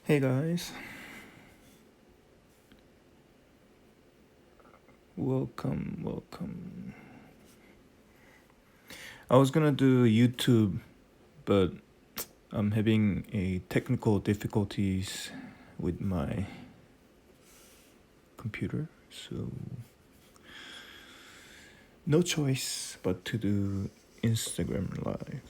Hey guys, welcome. I was gonna do YouTube, but I'm having a technical difficulties with my computer, so no choice but to do Instagram Live.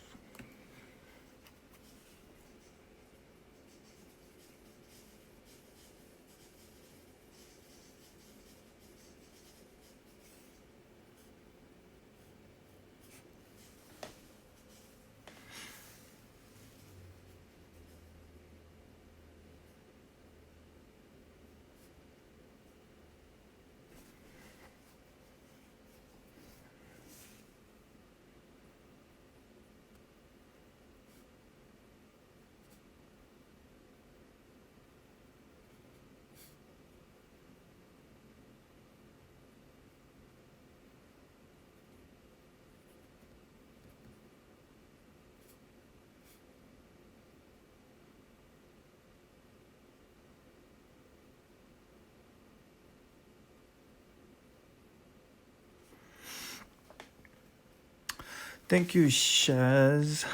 Thank you, Shaz.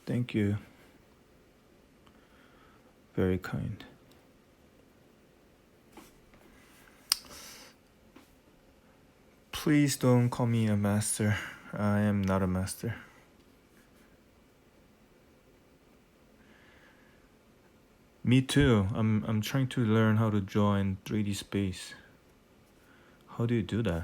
Thank you. Very kind. Please don't call me a master. I am not a master. Me too. I'm trying to learn how to draw in 3D space. How do you do that?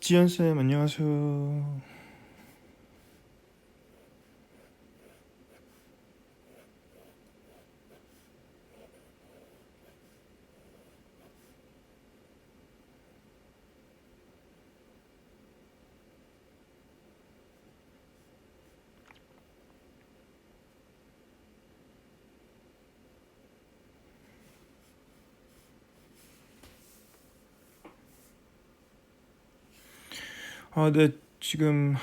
지연쌤 안녕하세요. 네, 지금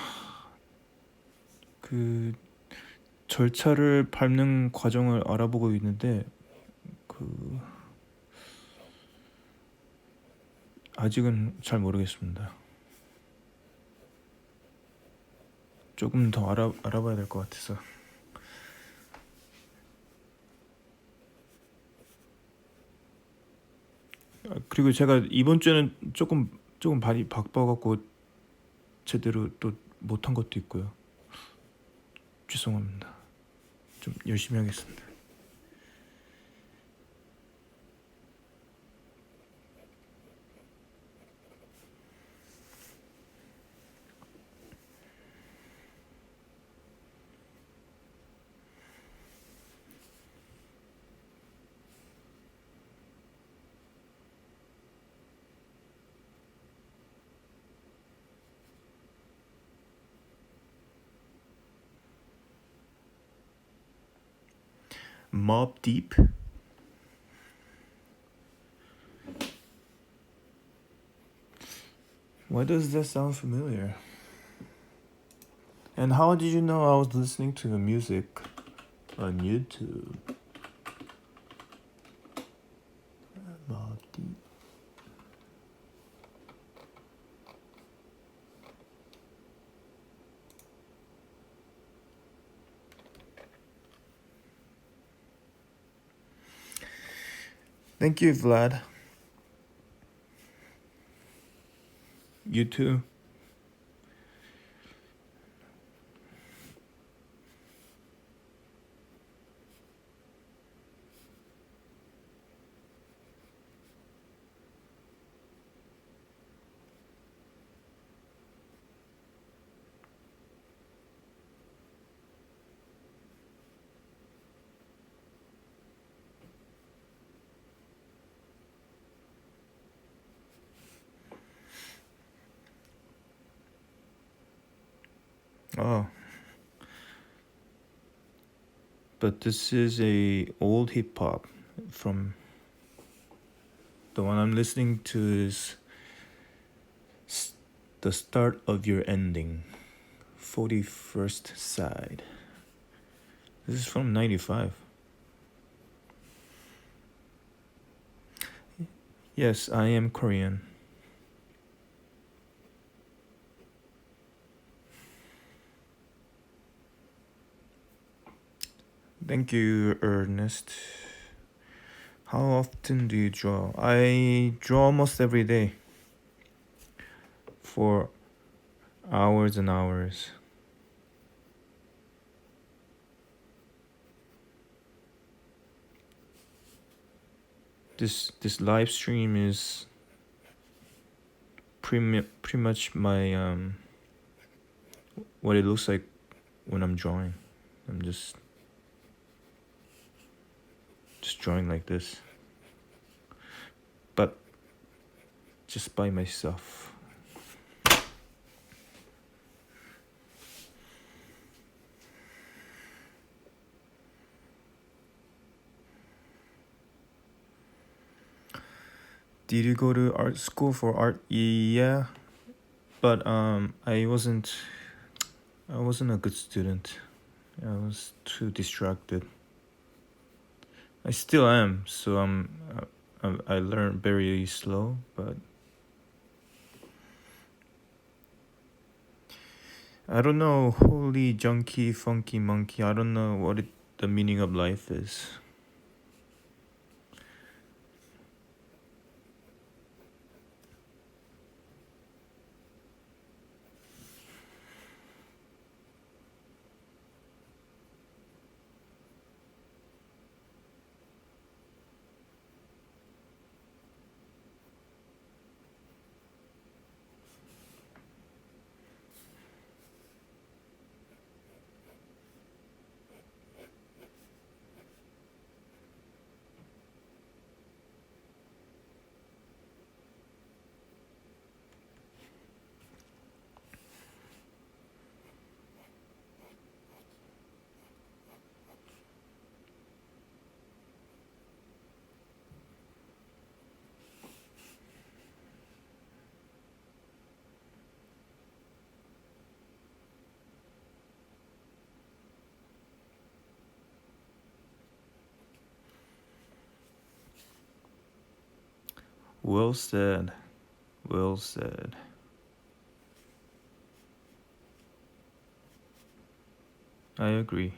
그 절차를 밟는 과정을 알아보고 있는데 그 아직은 잘 모르겠습니다. 조금 더 알아봐야 될 것 같아서. 그리고 제가 이번 주에는 조금 많이 바빠갖고 제대로 또 못한 것도 있고요. 죄송합니다. 좀 열심히 하겠습니다. Mob Deep? Why does that sound familiar? And how did you know I was listening to the music on YouTube? Mob Deep. Thank you, Vlad. You too. Oh. But this is a old hip hop from the one I'm listening to is The Start of Your Ending, 41st Side. This is from 95. Yes, I am Korean. Thank you, Ernest. How often do you draw? I draw almost every day for hours and hours. This live stream is pretty much my what it looks like when I'm drawing. I'm just drawing like this, but just by myself. Did you go to art school for art? Yeah, but I wasn't a good student. I was too distracted. I still am, so I learn very slow, but I don't know. Holy junkie, funky monkey. I don't know what the meaning of life is. Well said. Well said. I agree.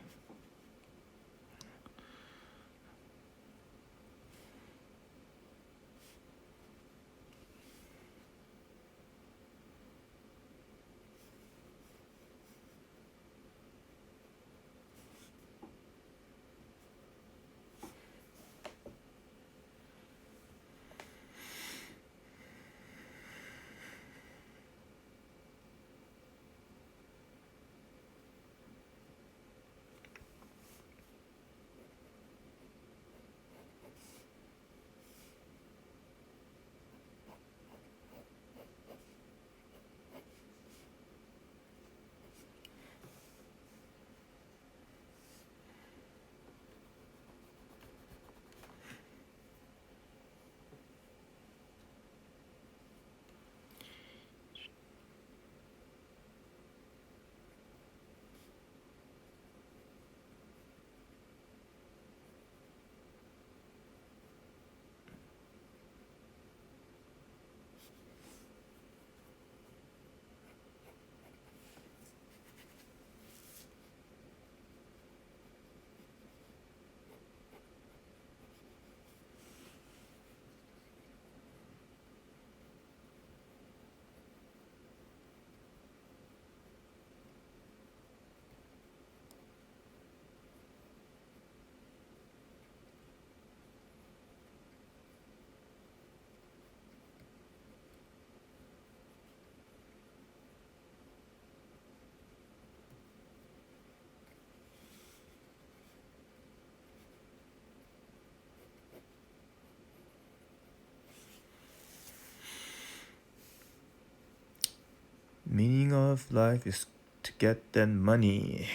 Meaning of life is to get that money.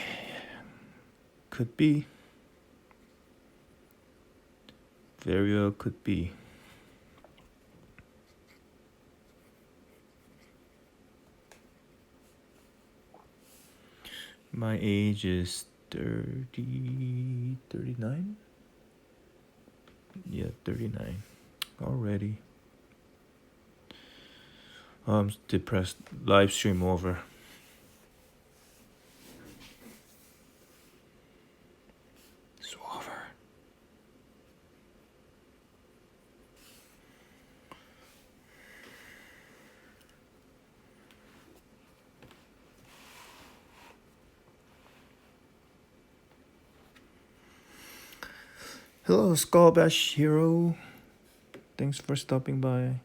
Could be. Very well could be. My age is 39? Yeah, 39. Already. I'm depressed. Live stream over. It's over. Hello, Skullbash Hero. Thanks for stopping by.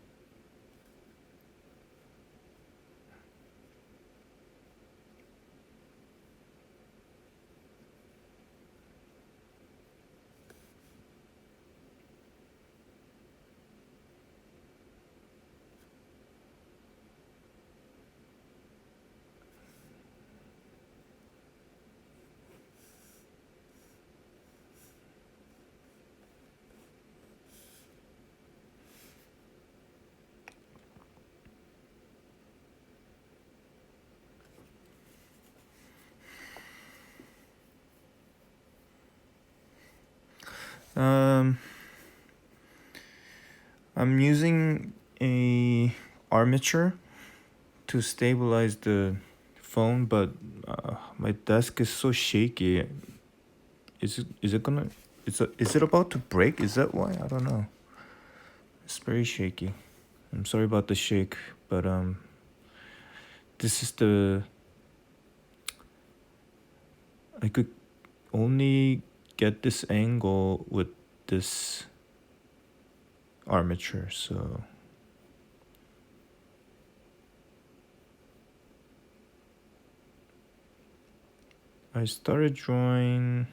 Um, I'm using a armature to stabilize the phone, but my desk is so shaky. Is it gonna? Is it about to break? Is that why? I don't know. It's very shaky. I'm sorry about the shake, but this is the. I could only get this angle with this armature, so I started drawing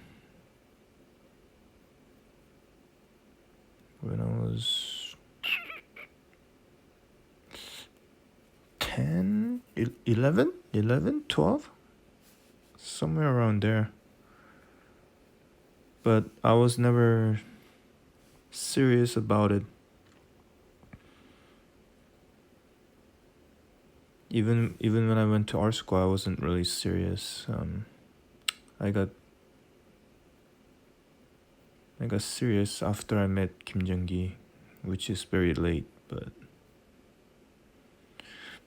when I was 10, 11, 12, somewhere around there. But I was never serious about it. Even when I went to art school, I wasn't really serious. I got serious after I met Kim Jung-gi, which is very late. but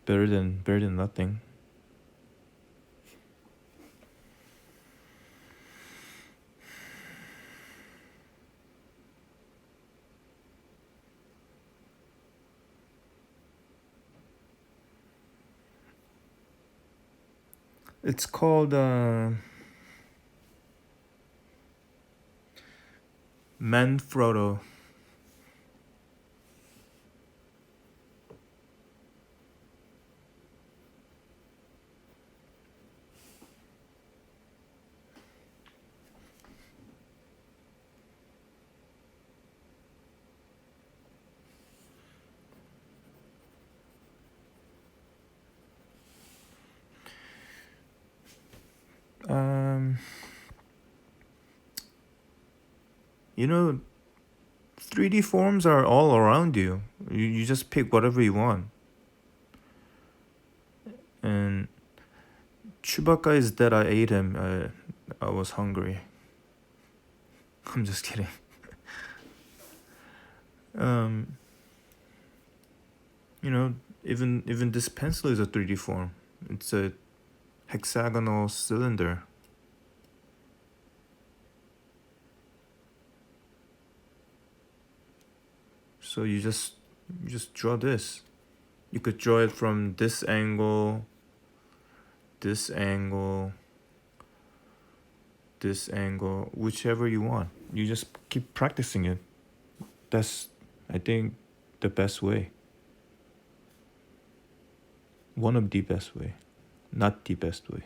better than nothing. It's called Manfrotto. Um, you know, 3D forms are all around you. You just pick whatever you want. And Chewbacca is dead. I ate him. I was hungry. I'm just kidding. Um, you know, even this pencil is a 3D form. It's a hexagonal cylinder. So you just draw this. You could draw it from this angle, this angle, this angle, whichever you want. You just keep practicing it. That's, I think, the best way. One of the best way, not the best way.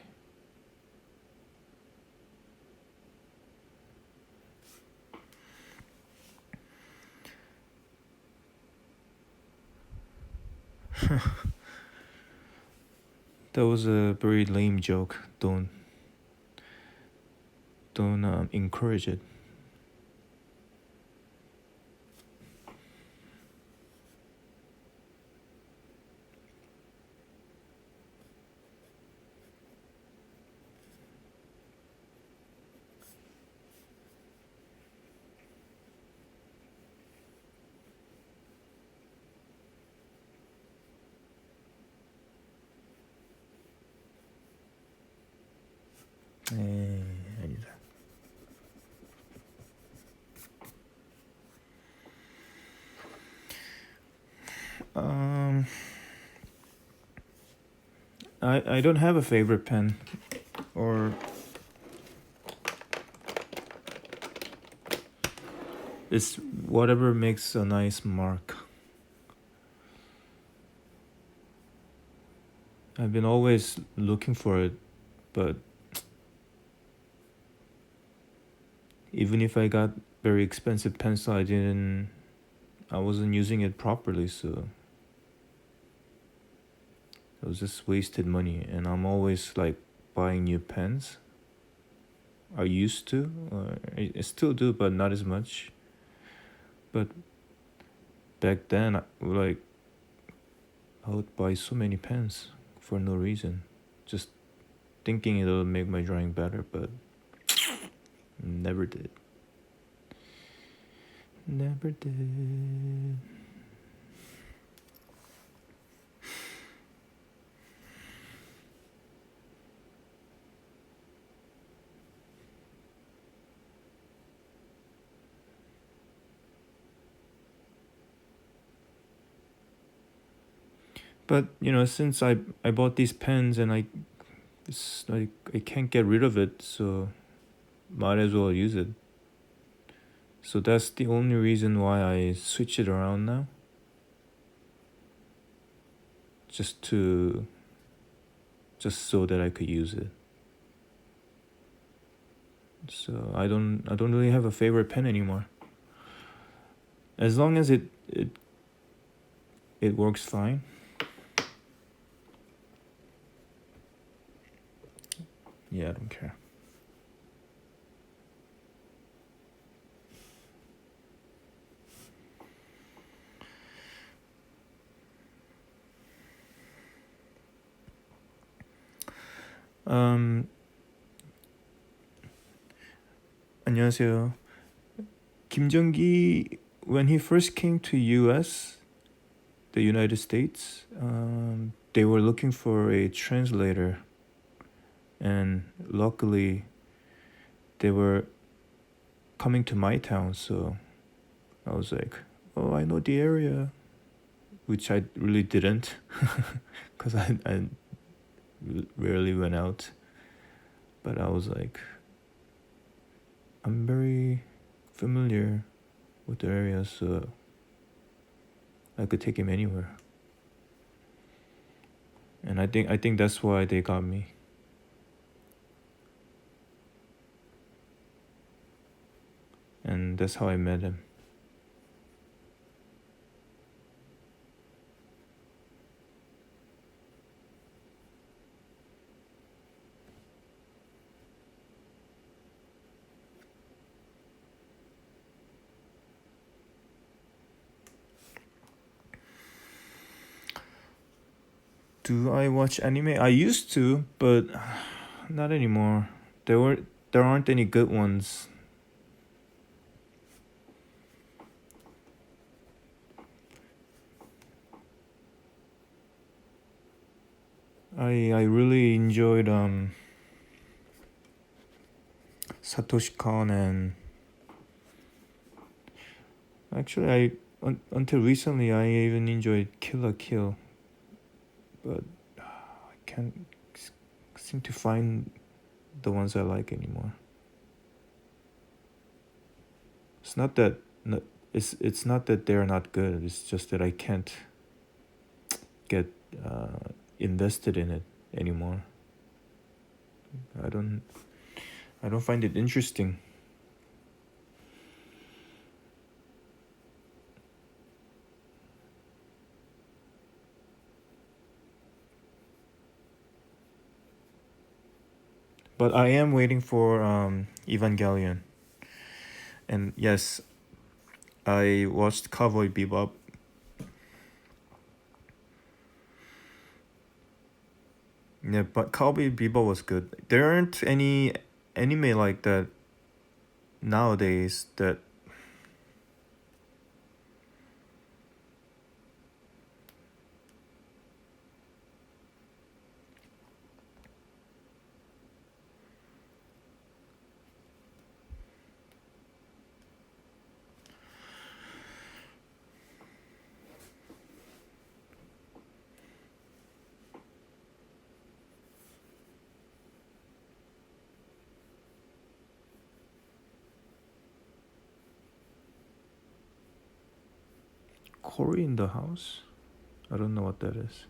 That was a very lame joke. Don't encourage it. 아니다. Um, I don't have a favorite pen, or it's whatever makes a nice mark. I've been always looking for it, but even if I got very expensive pencil, I wasn't using it properly, so it was just wasted money. And I'm always like buying new pens. I used to, or I still do, but not as much. But back then, I would buy so many pens for no reason, just thinking it'll make my drawing better, but never did. Never did. But since I bought these pens and it's like I can't get rid of it, so might as well use it. So that's the only reason why I switch it around now. Just so that I could use it. So I don't really have a favorite pen anymore. As long as it works fine. Yeah, I don't care. 안녕하세요. 김정기, when he first came to US, the United States. They were looking for a translator, and luckily, they were coming to my town. So I was like, "Oh, I know the area," which I really didn't, because I rarely went out. But I was like, I'm very familiar with the area, so I could take him anywhere. And I think that's why they got me. And that's how I met him. Do I watch anime? I used to, but not anymore. There aren't any good ones. I really enjoyed Satoshi Kon, and actually until recently I even enjoyed Kill la Kill, but I can't seem to find the ones I like anymore. It's not that no, it's not that they're not good. It's just that I can't get invested in it anymore. I don't I don't find it interesting. But I am waiting for Evangelion. And yes, I watched Cowboy Bebop. Yeah, but Cowboy Bebop was good. There aren't any anime like that nowadays that Cory in the House? I don't know what that is.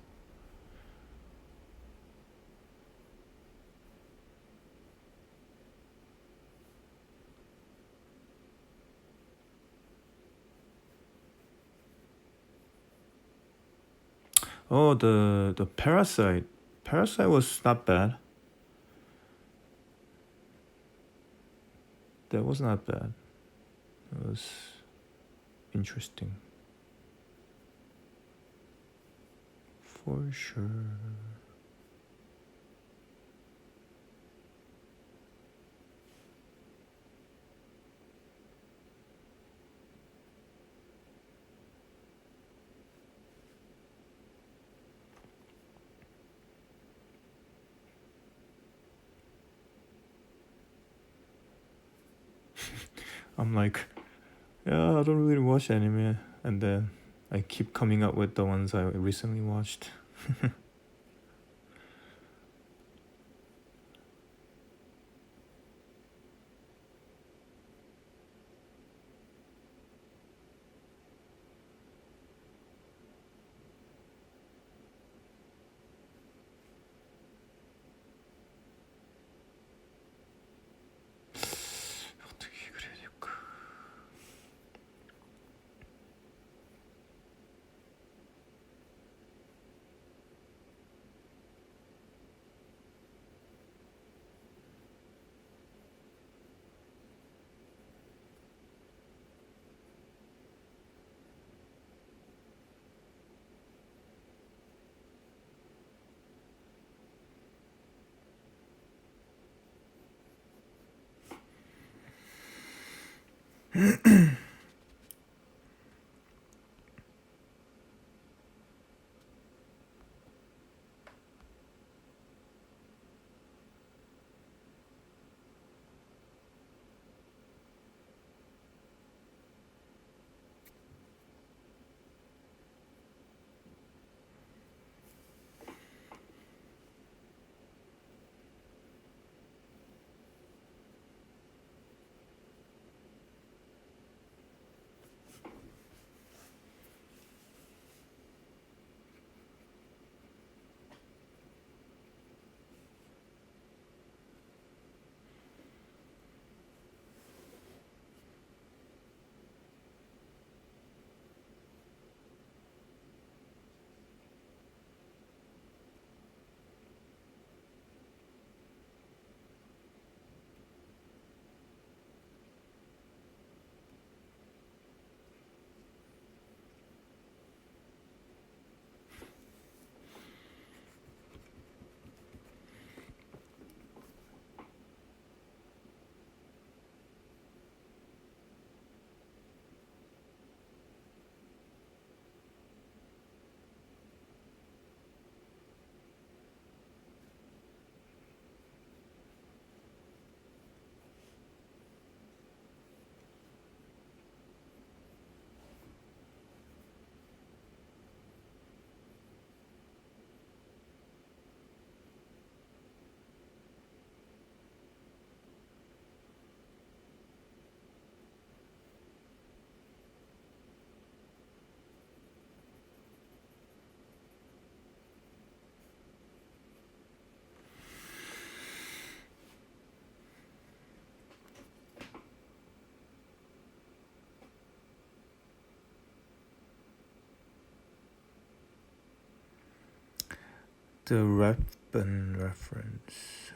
Oh, the Parasite. Parasite was not bad. That was not bad. It was interesting. For sure. I'm like, yeah, I don't really watch anime, and then I keep coming up with the ones I recently watched. 어떻게 그래야 될까? The weapon reference.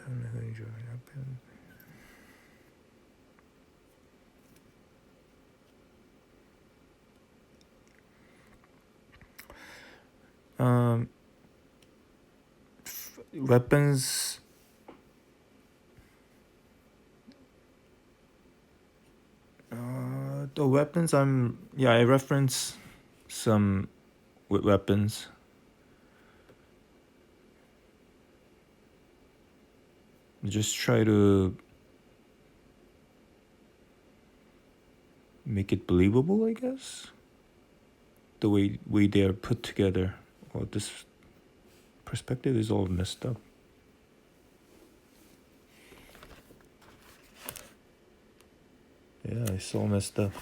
Um, weapons. The weapons. I reference some with weapons. Just try to make it believable, I guess. The way they are put together. Well, this perspective is all messed up. Yeah, it's all messed up.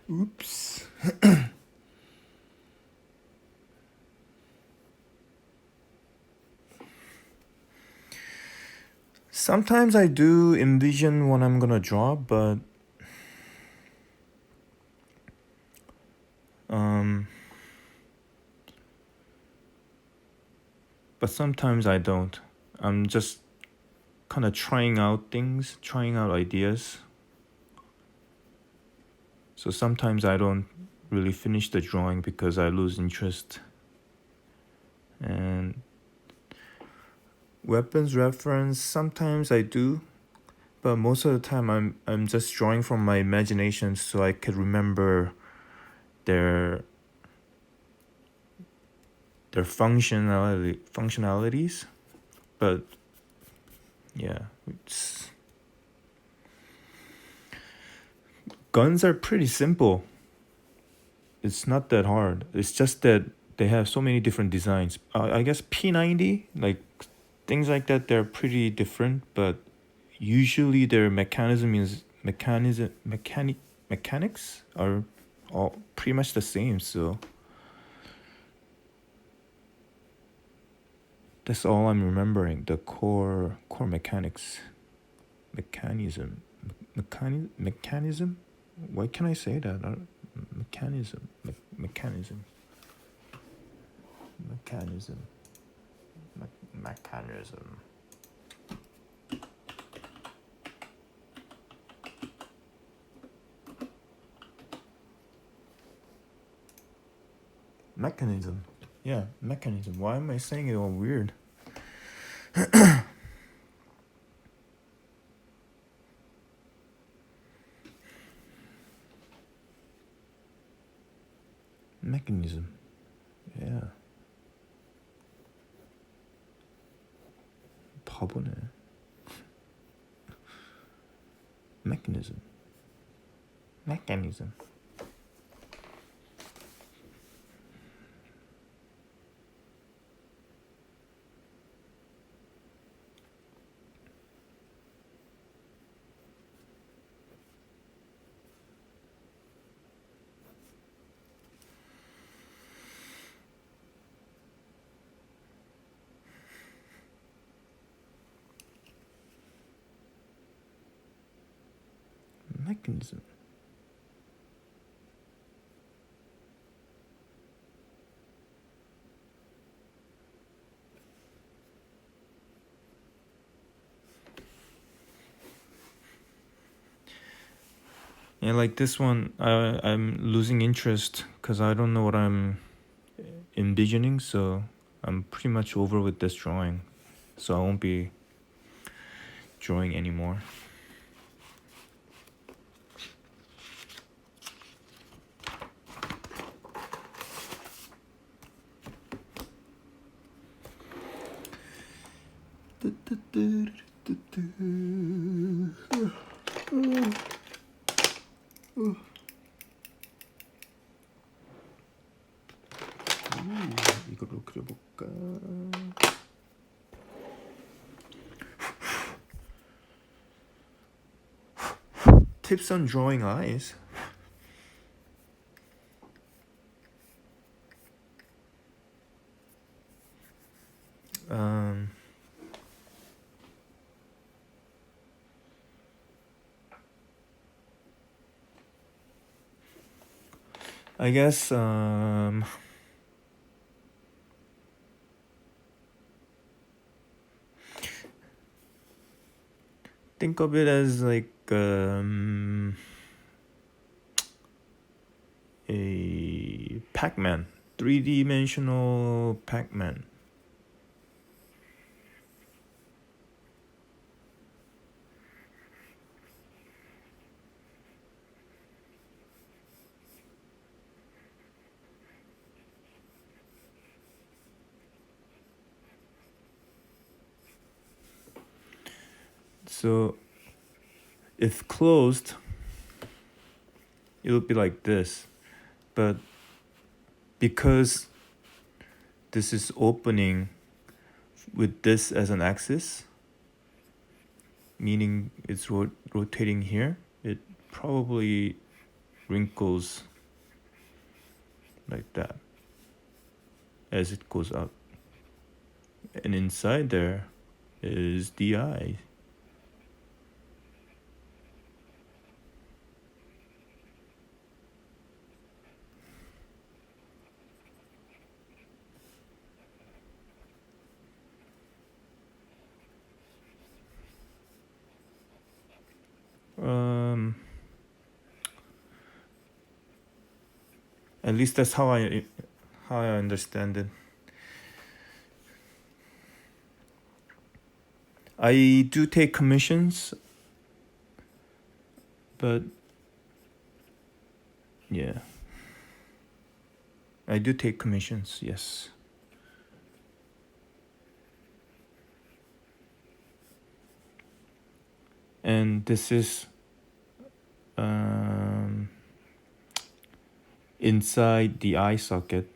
Oops. Sometimes I do envision what I'm gonna draw, but sometimes I don't. I'm just kind of trying out things, trying out ideas. So sometimes I don't really finish the drawing because I lose interest. And weapons reference, sometimes I do, but most of the time I'm just drawing from my imagination so I could remember their functionalities. But yeah, guns are pretty simple. It's not that hard. It's just that they have so many different designs. I guess P90, like things like that, they're pretty different, but usually their mechanics are all pretty much the same. So that's all I'm remembering. The core mechanics, mechanism. Why can I say that? Mechanism. Mechanism. Mechanism. Yeah, mechanism. Why am I saying it all weird? Mechanism. Yeah. 바보네. Mechanism. Mechanism. Mechanism. Yeah, like this one, I'm losing interest because I don't know what I'm envisioning, so I'm pretty much over with this drawing. So I won't be drawing anymore. 이걸로 그려볼까? Tips on drawing eyes. I guess Think of it as like a Pac-Man, three-dimensional Pac-Man. So if closed, it'll be like this. But because this is opening with this as an axis, meaning it's rotating here, it probably wrinkles like that as it goes up. And inside there is the eye. Um, at least that's how I understand it. I do take commissions, but yeah, I do take commissions. Yes, and this is um, inside the eye socket.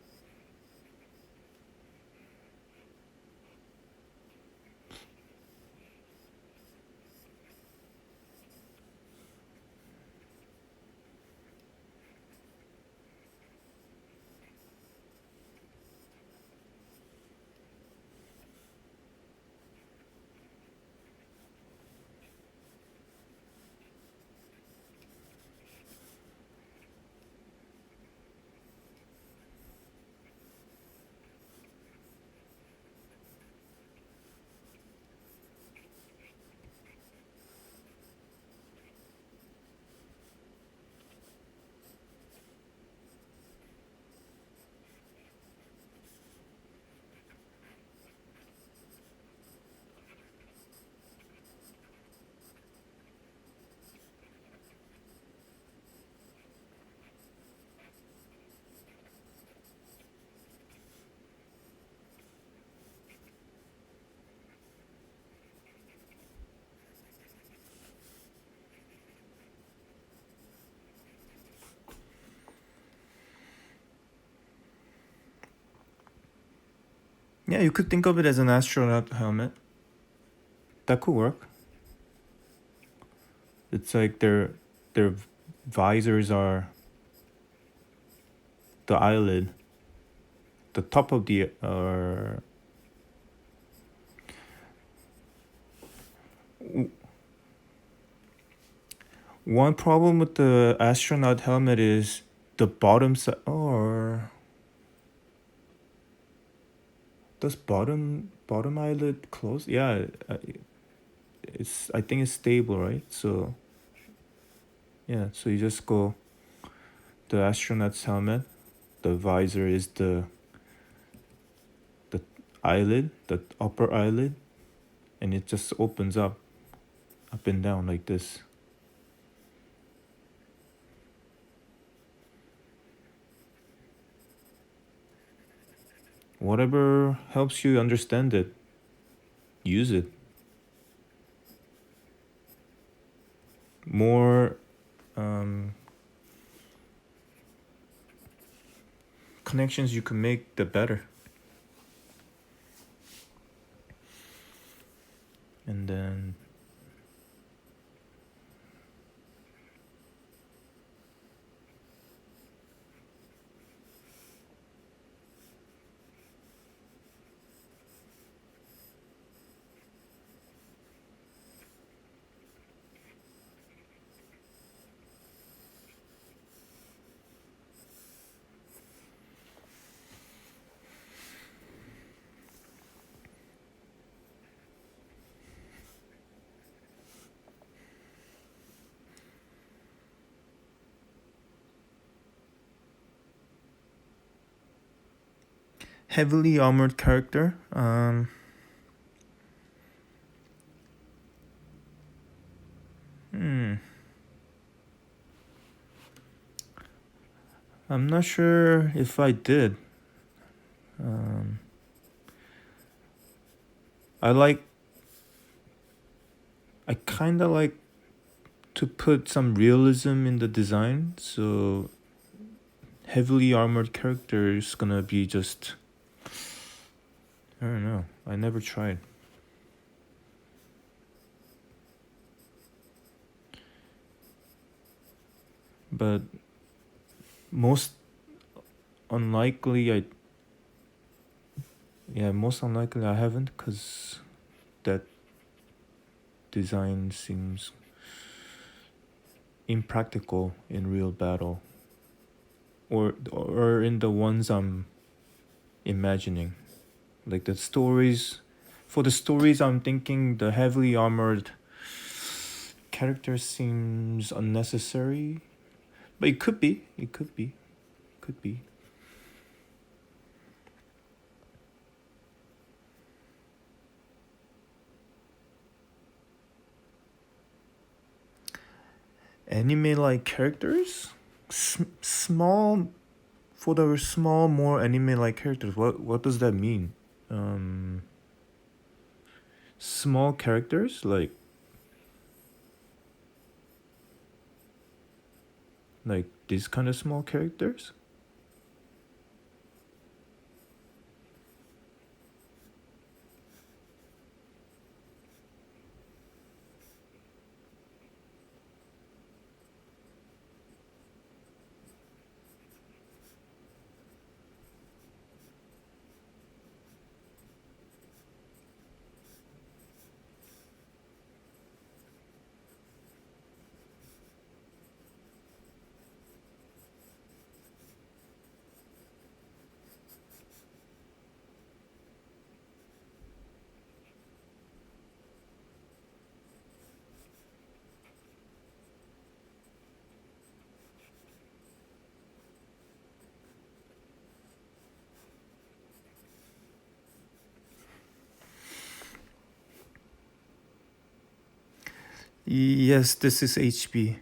Yeah, you could think of it as an astronaut helmet. That could work. It's like their visors are the eyelid, the top of the one problem with the astronaut helmet is the bottom side. Or does bottom eyelid close? Yeah, it's I think it's stable, right? So yeah, so you just go the astronaut's helmet. The visor is the eyelid, the upper eyelid, and it just opens up and down like this. Whatever helps you understand it, use it. More connections you can make, the better. And then heavily armored character. Hmm. I'm not sure if I did. Um, I like. I kind of like to put some realism in the design. So heavily armored character is gonna be just. I don't know. I never tried. But most unlikely, most unlikely I haven't, because that design seems impractical in real battle, or in the ones I'm imagining. Like the stories, for the stories I'm thinking, the heavily armored character seems unnecessary. But it could be. It could be. Could be. Anime like characters? Small, for the small, more anime like characters. What does that mean? Um, Small characters like these kind of small characters. Yes, this is HB.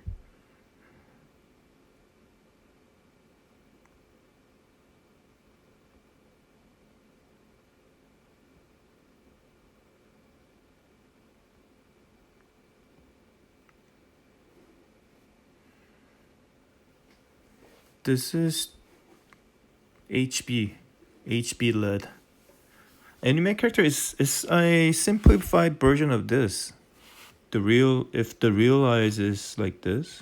This is HB. HB led. Anime character is a simplified version of this. The real, if the real eyes is like this.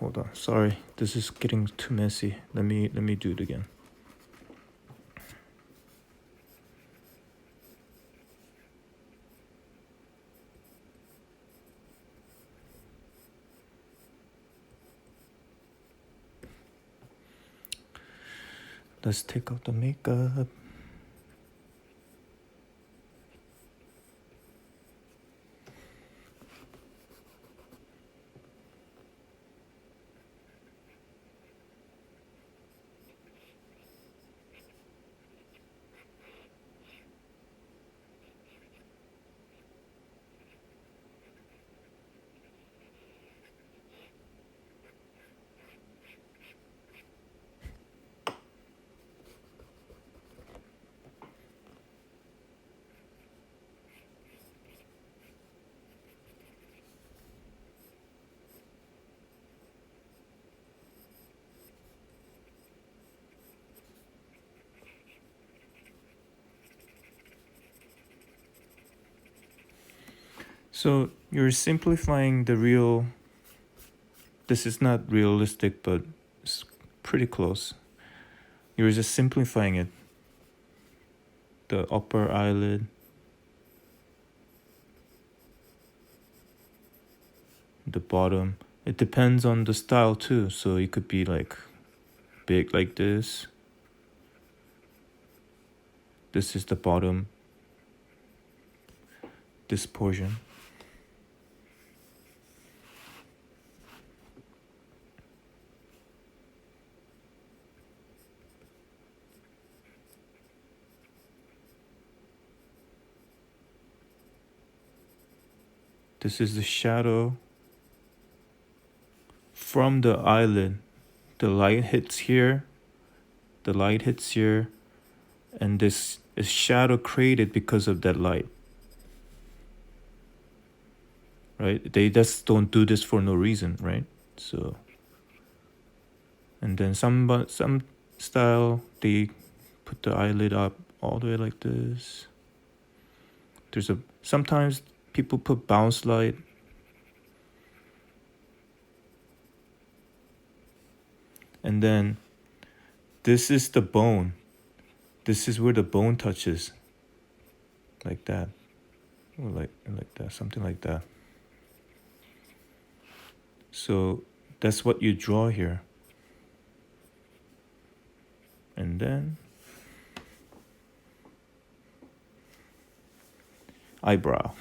Hold on, sorry, this is getting too messy. Let me do it again. Let's take out the makeup. So you're simplifying the real. This is not realistic, but it's pretty close. You're just simplifying it. The upper eyelid, the bottom. It depends on the style too. So it could be like big like this. This is the bottom. This portion. This is the shadow from the eyelid. The light hits here, the light hits here, and this is shadow created because of that light. Right? They just don't do this for no reason, right? So, and then some style they put the eyelid up all the way like this. Sometimes people put bounce light. And then this is the bone. This is where the bone touches. Like that. Or like that, something like that. So that's what you draw here. And then eyebrow.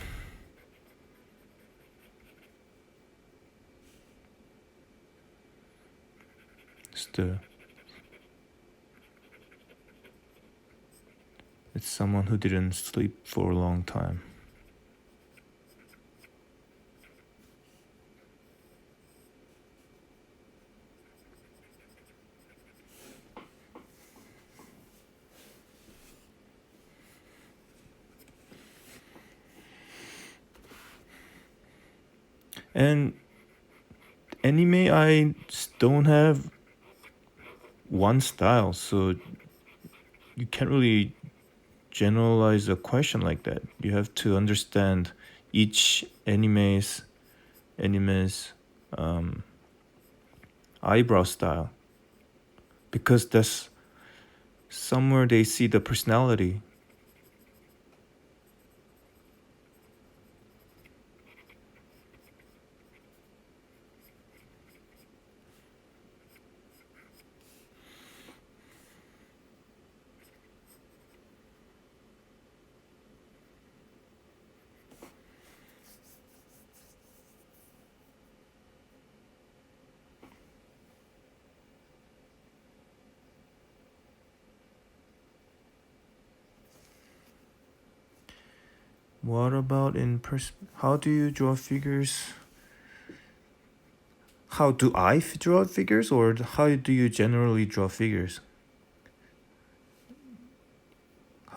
It's someone who didn't sleep for a long time. And anime, I don't have one style, so you can't really generalize a question like that. You have to understand each anime's eyebrow style, because that's somewhere they see the personality. What about how do you draw figures? How do I draw figures, or how do you generally draw figures?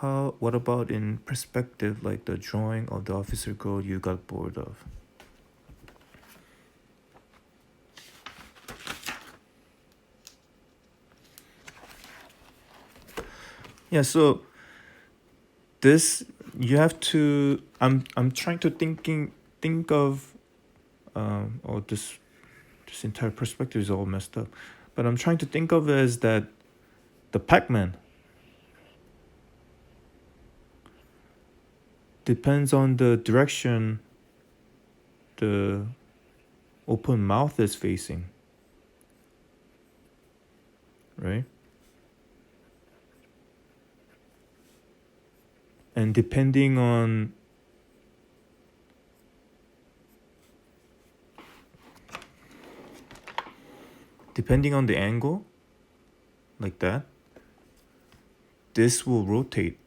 What about in perspective, like the drawing of the officer code you got bored of? Yeah, so this you have to. I'm trying to think of. Oh, this entire perspective is all messed up, but I'm trying to think of it as that the Pac-Man depends on the direction the open mouth is facing, right? And depending on the angle, like that, this will rotate.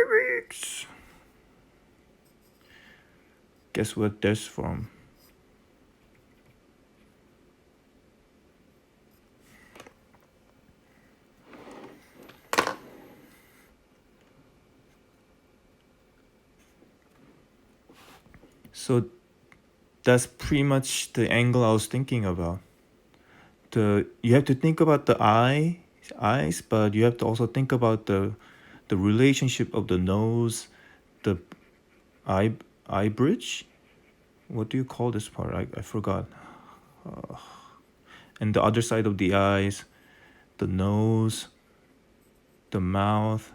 lyrics. Guess what that's from? So that's pretty much the angle I was thinking about. You have to think about the eyes, but you have to also think about the relationship of the nose, the eye eye bridge. What do you call this part? I forgot. And the other side of the eyes, the nose, the mouth.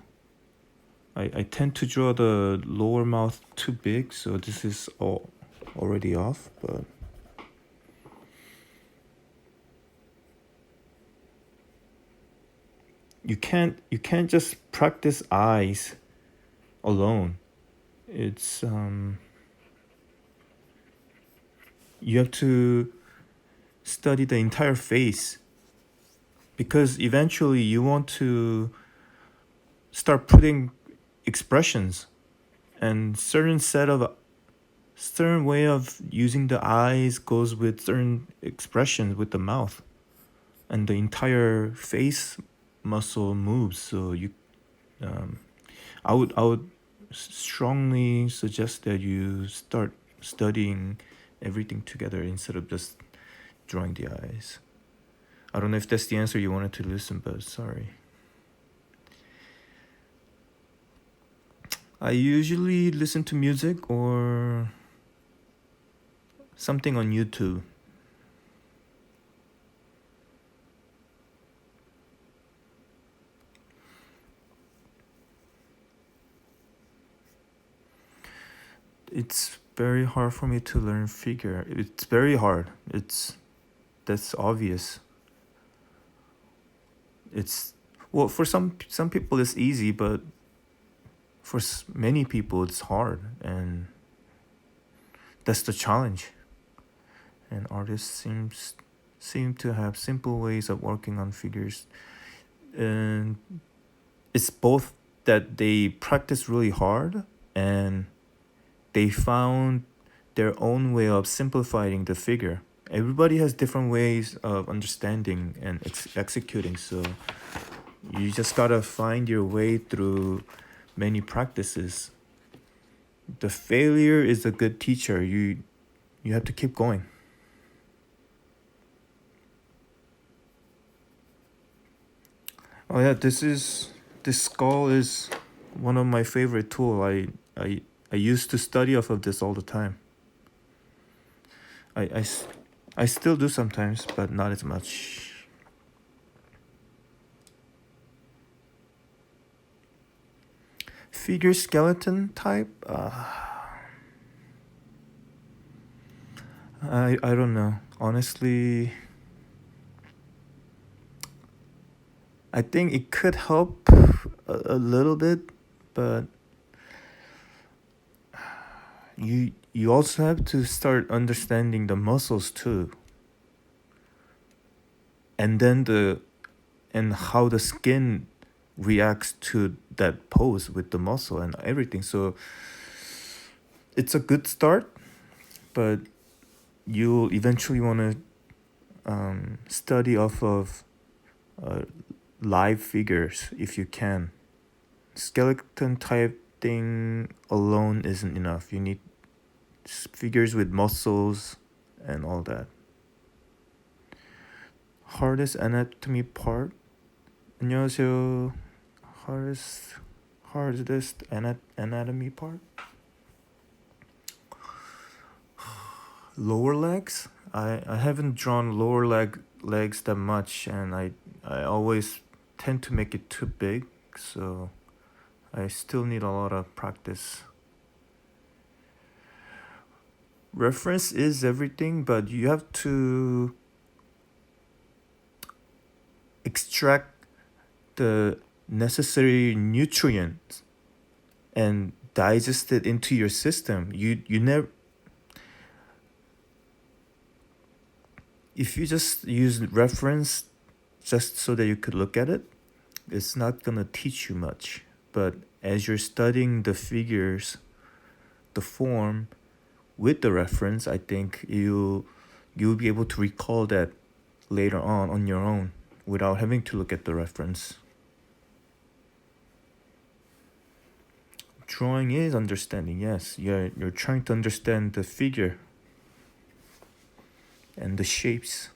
I tend to draw the lower mouth too big, so this is all already off, but you can't just practice eyes alone. It's you have to study the entire face, because eventually you want to start putting expressions, and certain way of using the eyes goes with certain expressions with the mouth, and the entire face muscle moves. So um, I would strongly suggest that you start studying everything together instead of just drawing the eyes. I don't know if that's the answer you wanted to listen, but sorry. I usually listen to music or something on YouTube. It's very hard for me to learn figure. It's very hard. That's obvious. It's well, for some people it's easy, but for many people it's hard, and that's the challenge. And artists seem to have simple ways of working on figures, and it's both that they practice really hard and they found their own way of simplifying the figure. Everybody has different ways of understanding and executing, so you just gotta find your way through many practices. The failure is a good teacher. You have to keep going. Oh yeah, this skull is one of my favorite tool. I used to study off of this all the time. I, I still do sometimes, but not as much. Figure skeleton type? I don't know. Honestly, I think it could help a little bit, but you also have to start understanding the muscles too, and then and how the skin reacts to that pose with the muscle and everything. So it's a good start, but you'll eventually want to study off of uh, live figures if you can. Skeleton type thing alone isn't enough. You need figures with muscles and all that. Hardest anatomy part? 안녕하세요. Hardest anatomy part? Lower legs? I haven't drawn legs that much, and I always tend to make it too big, so I still need a lot of practice. Reference is everything, but you have to extract the necessary nutrients and digest it into your system. You never, if you just use reference just so that you could look at it, it's not gonna teach you much. But as you're studying the figures, the form with the reference, I think you'll be able to recall that later on your own without having to look at the reference. Drawing is understanding, yes. You're trying to understand the figure and the shapes.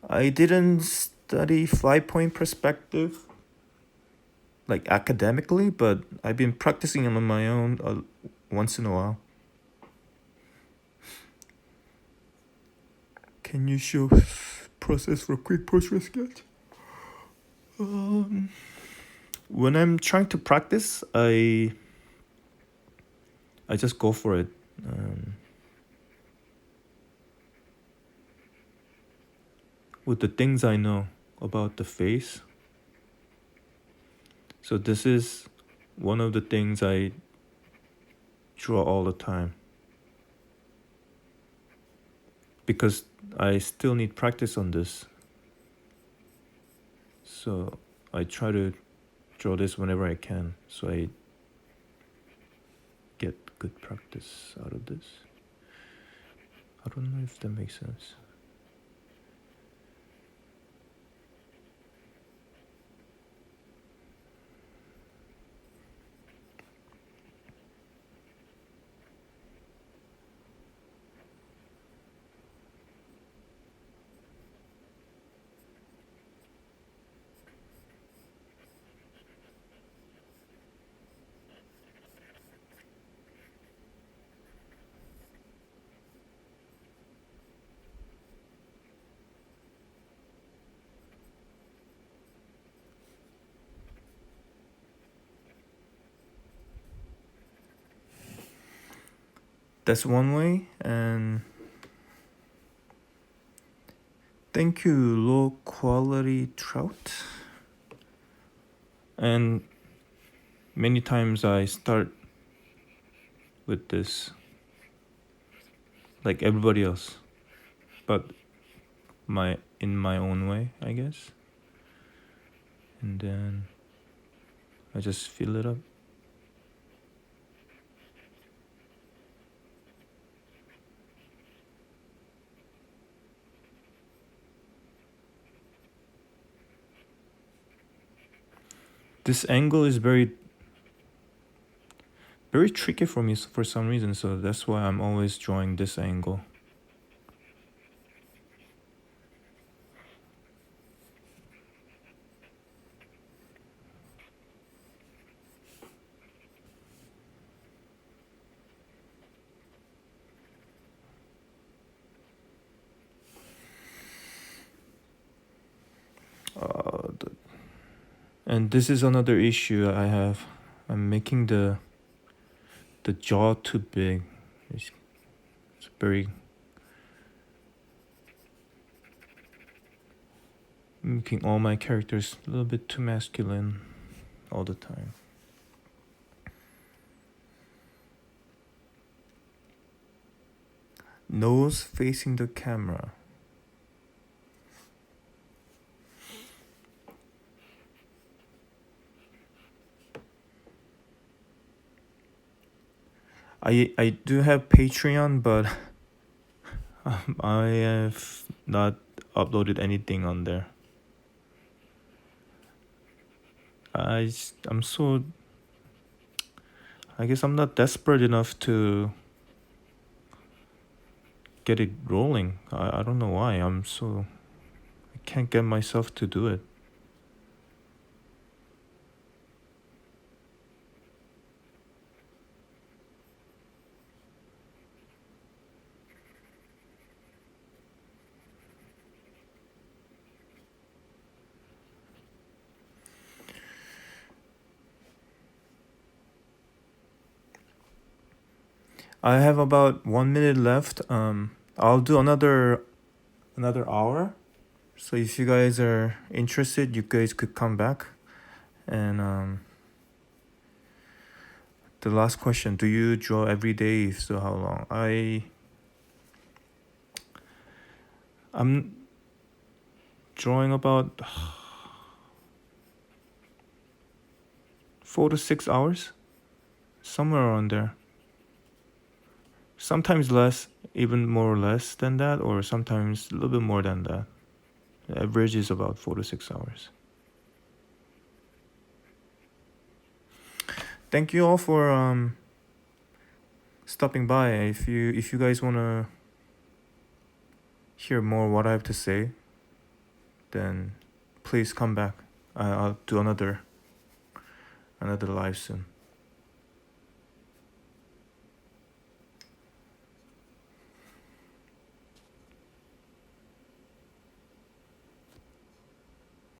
I didn't study 5-point perspective like academically, but I've been practicing on my own once in a while. Can you show process for quick portrait sketch? When I'm trying to practice, I just go for it. With the things I know about the face. So this is one of the things I draw all the time. Because I still need practice on this. So I try to draw this whenever I can, so I get good practice out of this. I don't know if that makes sense. That's one way, and thank you, low quality trout. And many times I start with this, like everybody else, but in my own way, I guess. And then I just fill it up. This angle is very tricky for me for some reason, so that's why I'm always drawing this angle. And this is another issue I have. I'm making the jaw too big. It's very making all my characters a little bit too masculine all the time. Nose facing the camera. I do have Patreon, but I have not uploaded anything on there. I guess I'm not desperate enough to get it rolling. I don't know why. I can't get myself to do it. I have about 1 minute left. I'll do another hour. So if you guys are interested, you guys could come back. And the last question: do you draw every day? If so, how long? I'm drawing about 4 to 6 hours, somewhere around there. Sometimes less, even more or less than that, or sometimes a little bit more than that. The average is about 4 to 6 hours. Thank you all for stopping by. If you guys wanna hear more what I have to say, then please come back. I'll do another live soon.